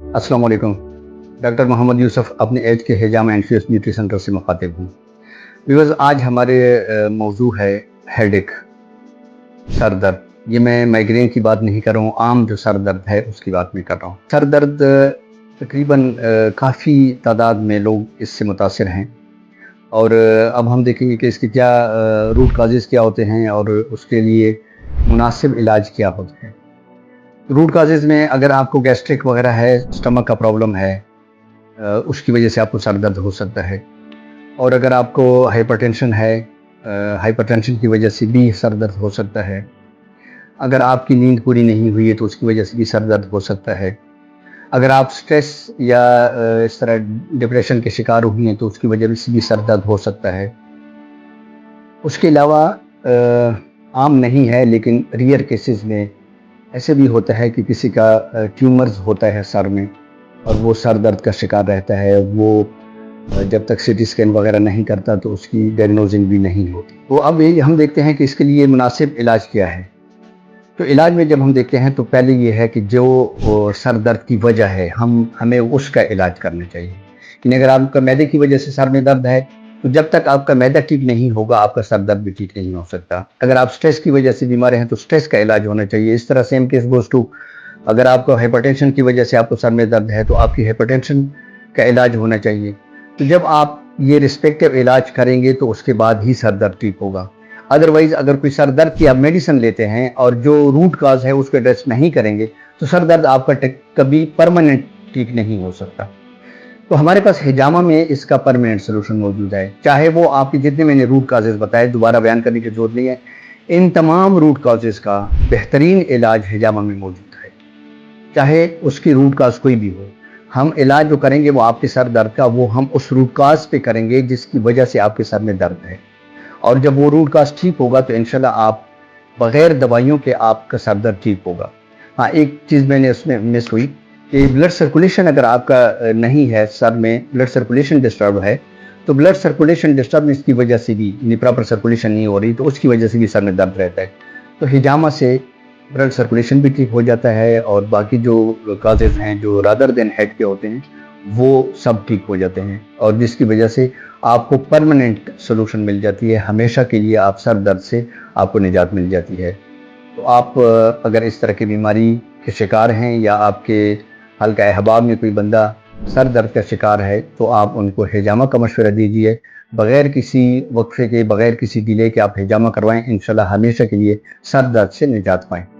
अस्सलाम वालेकुम। डॉक्टर मोहम्मद यूसुफ अपने एज के हिजामा एंशियस ब्यूटी सेंटर से मुखातिब हूँ। व्यूअर्स, आज हमारे मौजू है हेडेक, सर दर्द। ये मैं माइग्रेन की बात नहीं कर रहा हूँ, आम जो सर दर्द है उसकी बात मैं कर रहा हूँ। सर दर्द तकरीबन काफ़ी तादाद में लोग इससे मुतासिर हैं और अब हम देखेंगे कि इसके क्या रूट काजेज़ क्या होते हैं और उसके लिए मुनासिब इलाज क्या होते हैं। रूट काजेज़ में अगर आपको गैस्ट्रिक वगैरह है, स्टमक का प्रॉब्लम है, उसकी वजह से आपको सर दर्द हो सकता है। और अगर आपको हाइपरटेंशन है, हाइपरटेंशन की वजह से भी सर दर्द हो सकता है। अगर आपकी नींद पूरी नहीं हुई है तो उसकी वजह से भी सर दर्द हो सकता है। अगर आप स्ट्रेस या इस तरह डिप्रेशन के शिकार हुई हैं तो उसकी वजह से भी सर दर्द हो सकता है। उसके अलावा आम नहीं है लेकिन रेयर केसेस में ऐसे भी होता है कि किसी का ट्यूमर्स होता है सर में और वो सर दर्द का शिकार रहता है। वो जब तक सीटी स्कैन वगैरह नहीं करता तो उसकी डायग्नोजिंग भी नहीं होती। तो अब ये हम देखते हैं कि इसके लिए मुनासिब इलाज क्या है। तो इलाज में जब हम देखते हैं तो पहले ये है कि जो सर दर्द की वजह है हमें उसका इलाज करना चाहिए। लेकिन अगर आपका मैदे की वजह से सर में दर्द है तो जब तक आपका मैदा ठीक नहीं होगा आपका सर दर्द भी ठीक नहीं हो सकता। अगर आप स्ट्रेस की वजह से बीमार हैं तो स्ट्रेस का इलाज होना चाहिए। इस तरह सेम केस गोज़ टू, अगर आपको हाइपरटेंशन की वजह से आपको सर में दर्द है तो आपकी हाइपरटेंशन का इलाज होना चाहिए। तो जब आप ये रिस्पेक्टिव इलाज करेंगे तो उसके बाद ही सर दर्द ठीक होगा। अदरवाइज़ अगर कोई सर दर्द की आप मेडिसिन लेते हैं और जो रूट काज़ है उसको एड्रेस नहीं करेंगे तो सर दर्द आपका कभी परमानेंट ठीक नहीं हो सकता। तो हमारे पास हिजामा में इसका परमानेंट सोल्यूशन मौजूद है। चाहे वो आपके जितने मैंने रूट काजेज़ बताए, दोबारा बयान करने की ज़रूरत नहीं है। इन तमाम रूट काजेज़ का बेहतरीन इलाज हिजामा में मौजूद है, चाहे उसकी रूट काज़ कोई भी हो। हम इलाज जो करेंगे वो आपके सर दर्द का, वो हम उस रूट काज़ पे करेंगे जिसकी वजह से आपके सर में दर्द है। और जब वो रूट काज़ ठीक होगा तो इंशाल्लाह आप बग़ैर दवाइयों के आपका सर दर्द ठीक होगा। हाँ, एक चीज़ मैंने उसमें मिस हुई कि ब्लड सर्कुलेशन अगर आपका नहीं है, सर में ब्लड सर्कुलेशन डिस्टर्ब है, तो ब्लड सर्कुलेशन डिस्टर्बेंस की वजह से भी यानी प्रॉपर सर्कुलेशन नहीं हो रही तो उसकी वजह से भी सर में दर्द रहता है। तो हिजामा से ब्लड सर्कुलेशन भी ठीक हो जाता है और बाकी जो काजेज़ हैं जो रादर देन हेड के होते हैं वो सब ठीक हो जाते हैं और जिसकी वजह से आपको परमानेंट सॉल्यूशन मिल जाती है। हमेशा के लिए आप सर दर्द से आपको निजात मिल जाती है। तो आप अगर इस तरह की बीमारी के शिकार हैं या आपके हल्का अहबाब में कोई बंदा सर दर्द का शिकार है तो आप उनको हिजामा का मशवरा दीजिए। बग़ैर किसी वक्फे के, बग़ैर किसी डिले के आप हिजामा करवाएं। इंशाल्लाह हमेशा के लिए सर दर्द से निजात पाएँ।